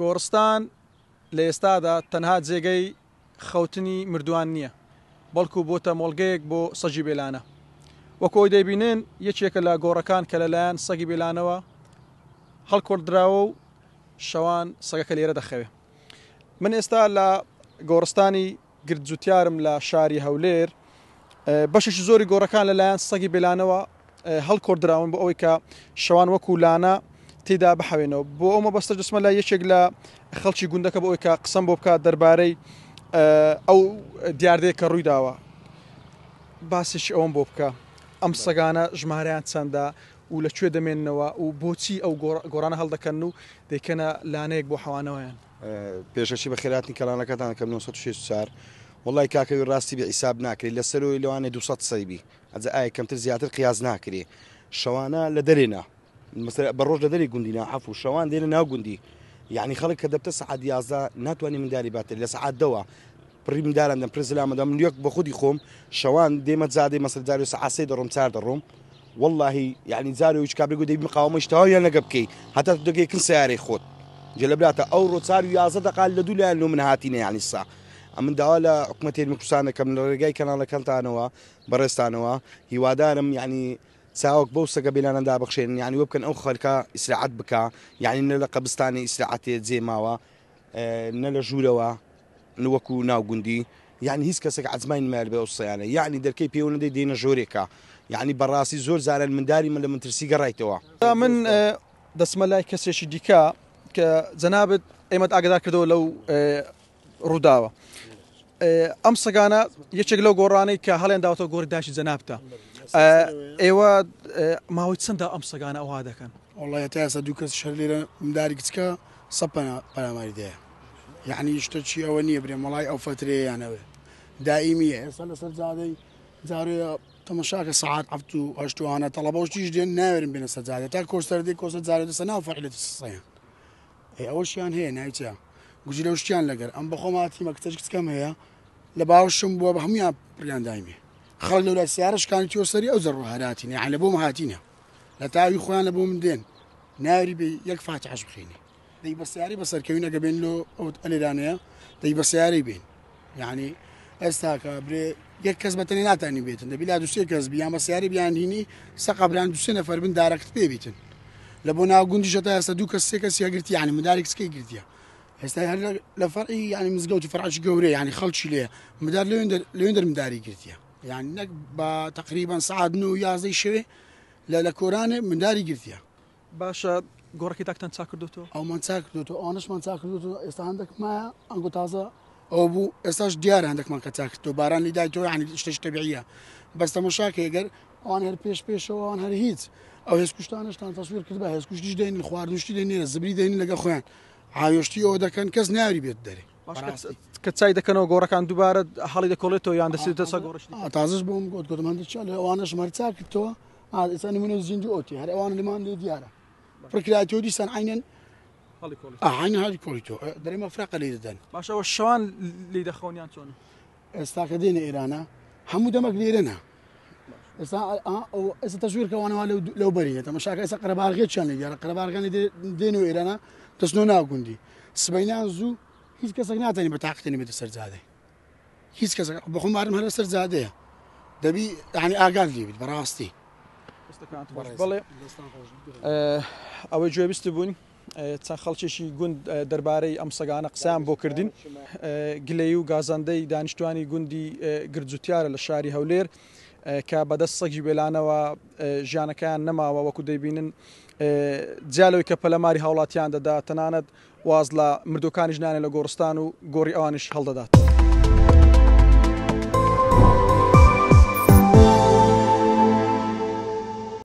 گۆڕستان لە ئێستادا تەنها جێگەی خەوتنی مردووان نییە، بەڵکو بۆتە مۆڵگەیەک بۆ سەگی بێلانە. وەکو ئەوی دەیبینن یەکێکە لە گۆڕەکان کە لەلایەن سەگی بێلانەوە هەڵکۆڵدراوە و شەوان سەگەکە لێرە دەخەوێ. من ئێستا لە گۆڕستانی گرجوتیارم لە شاری هەولێر، بەشێکی زۆری گۆڕەکان لەلایەن سەگی بێلانەوە هەڵکۆڵدراون بۆ ئەوەی کە شەوان وەکو لانە تێدا بحەوێنەوە. بۆ ئەو مەبەستە جسمە لە یەکێک لە خەڵکی گوندەکە بۆ ئەوەی کە قسەم بۆ بکات دەربارەی ئەو دیاردەیە کە ڕووی داوە، باسێکی ئەوم بۆ بکە ئەم سەگانە ژمارەیان چەندە و لەکوێ دەمێننەوە و بۆچی ئەو گۆڕانە هەڵدەکەن و دەیکەنە لانەیەک بۆ حەوانەوەیان. پێشەچی بە خێراتی کەلانەکەتان کەم 964 وڵی کاکەوی ڕاستی بە حیساب ناکرێت لەسەرەوەی لەوانێ 200 سەیبی ئەجە ئایا کەمتر زیاتر قیاز ناکرێ. شەوانە لە دەرێنا بە ڕۆژ لە دەری گوندینا حەفو شەوان دێنە ناو گوندی، یعنی خەڵک کە دەبتە سەعات 11 ناتوانانی منداری باتر لە سەعات دەوە پڕی منداران دەم پرزلامەدا من یەک بە خودی خۆم شەوان دێمە جادێ مەسەر جاری سەعات 3 دەڕۆم 4 دەڕۆم واللهی یعنی جارێ هیچ کابرێک دەبی مقاومەش تەواویان لەگە بکەی هەتا دەگەی کن سیارەی خۆت جلە براتە ئەو ڕۆچار و 11 دقال لە دوو لایەن لۆ من هاتینە یعنی سا ئەمن داوا لە حکومەت هێرمی کوردستانەکەم لە ڕێگای کەناڵەکەتانەوە بەڕێستانەوە هیوادارم یعنی چاوەک بەو سەگە بێلانەدا بەخشێن یعنی وە بکەن ئەو خەڵکە ئیسراحەت بکە، یعنی نە لە قەبستانی ئیسراحەتێ جێماوە نە لە ژوورەوە وەکو ناوگوندی، یعنی هیچ کەسێک عەزمای نمایل بە ئەو سەیانە، یعنی دەرکەی پێوە نەدەی دێنە ژۆرێکە، یعنی بەڕاستی زۆر جاران منداری من لە منترسی گەڕایتەوە. من دەسمە لای کەسێکی دیکە کە جەنابەت ئێمەت ئاگادار کردەوە لەو ڕووداوە. ئەم سەگانە یەکێک لەو گۆڕانەی کە هەڵێن داوەتەوە گۆڕی داشی جەنابتە. ئێوە ماوەی چەندە ئەم سەگانە ئەوها دەکەن؟ وڵی تا ئێستا دوو کەس شەر لێرە منداری کچکە 100 پەلاماری دەیە، یعنی شتێکی ئەوە نییە برێ مەڵای ئەو فترەیەیانەوێ دائیمیە. ئێستا لەسەر جادەی جارێ تەمەشاکە سەعات 7-8 تەڵەبەوشتیش دێن ناوێرن بێنە سەر جادە تا کۆستەردەی کۆسە جارێ دەسە ناو فەعیلەتی سەیان ئەوەشیان هەیە نایچە گوژی لەو شتیان لەگەر ئەم بەخۆم هاتیمە کچەش کچکەم هەیە لە باوشم بووە بە هەمویان پڕیان دایمێ خەڵک لەولای سیارەشکانی تۆسەری ئەو زەڕۆ هەراتینە یعنی لە بۆم هاتینە لە تاوی خۆیان لە بۆ من دێن ناوری بێ یەک فاتحەش بخینێ دەی بە سیارەی بەسەرکەوی نەگە بێن لۆ ئەو ئەلێرانەیە دەی بە سیارەی بێن، یعنی ئێستاکە برێ یەک کەس بەتەنێ ناتانی بێتن دەبی لا دووسێ کەس بیان بە سیاری بیانهینی سەقەبران دووسێ نەفەر بن دارەکت پێ بیتن لە بۆ ناوگوندیشە تا ئێستا دوو کەس سێ کەسی هەگرتی یعنی مداری کچکەی گرتیە ئێستا هەر لە فەرعی یعنی مزگەوتی فەرعی گەورەیە یعنی خەڵکی لێ مدار لەوێن دەرمداری گرتیە، یعنی نەک بە تقریبا سەعات 9 و 11 شەوێ لە کۆرانێ منداری گرتیە. باشە گۆڕەکەی تاکتان چا کردوتەوە؟ ئەو من چا کردوتەوە ئەوانەشمان چا کردوتەوە ئێستا هەندێکمایە ئەنگۆ تازە ئەو بوو ئێستاش دیارە هەندێکمان کە چا کردەوە باران لیدایتەوە یعنی شتێکی تەبیعیە بەس تەماشاکە ئەگەر ئەوان هەر پێشەوە ئەوان هەر هیچ ئەو هێزکوشتانشتان تەسویر کرد بە هێزکوشتیش دێنین خواردنوشتی دێنێرە زبری دێنین لەگە خۆیان هاوێشتی ئەوە دەکەن کەس ناوری بێت دەرێ کە چای دەکەنەوە گۆڕەکان دووبارە هەڵی دەکۆڵێتەوە یان دەسێتە سەر گۆڕشتی تازەش بۆم گوتم هەندێک لە ئەوانەش مەرچا کردەوە ئێستا نمونە زیندوو ئۆتی هەر ئەوان لەمان لێ دیارە پڕکرایەوە دیسان عینەن عین هەڵی کۆڵیتەوە دەرێ مەفرەقە لێ دەدەن. باشەوە شەوان لێ دەخەونیان چۆن؟ ئێستا کە دێنە ئێرانە هەموو دەمەک لێرەنا ئێستا تەسویرکەوانەوە لەو بەرینە تەماشاکە ئێستا قەرەباڵغێکیان لێ دیارە قەرەباڵغانی دێنەوە ئێرانە دەچنەوە ناوگوندی سبەینان زوو هیچ کەسێک ناتوانێت بە تاقیتێنی بێتە سەر جادەی هیچ کەسێک بەخۆمارم هەر لەسەر جادەیە دەبی یعنی ئاگاد لێ بیت بەڕاستی. بەڵێ ئەوەی گوێبیست بوون چەند خەڵکێکی گوند دەربارەی ئەم سەگانە قسەیان بۆ کردین. گلەیی و گازاندەی دانیشتوانی گوندی گرجوتیارە لە شاری هەولێر کە بەدەست سەگی بێلانەوە ژیانەکەیان نەماوە وەکو دەیبینن جیالەوەی کە پەلەماری هاوڵاتیان دەدا تەنانەت واز لە مردوەکانی ژنانێ لە گۆڕستان و گۆڕی ئەوانش هەڵدەدات.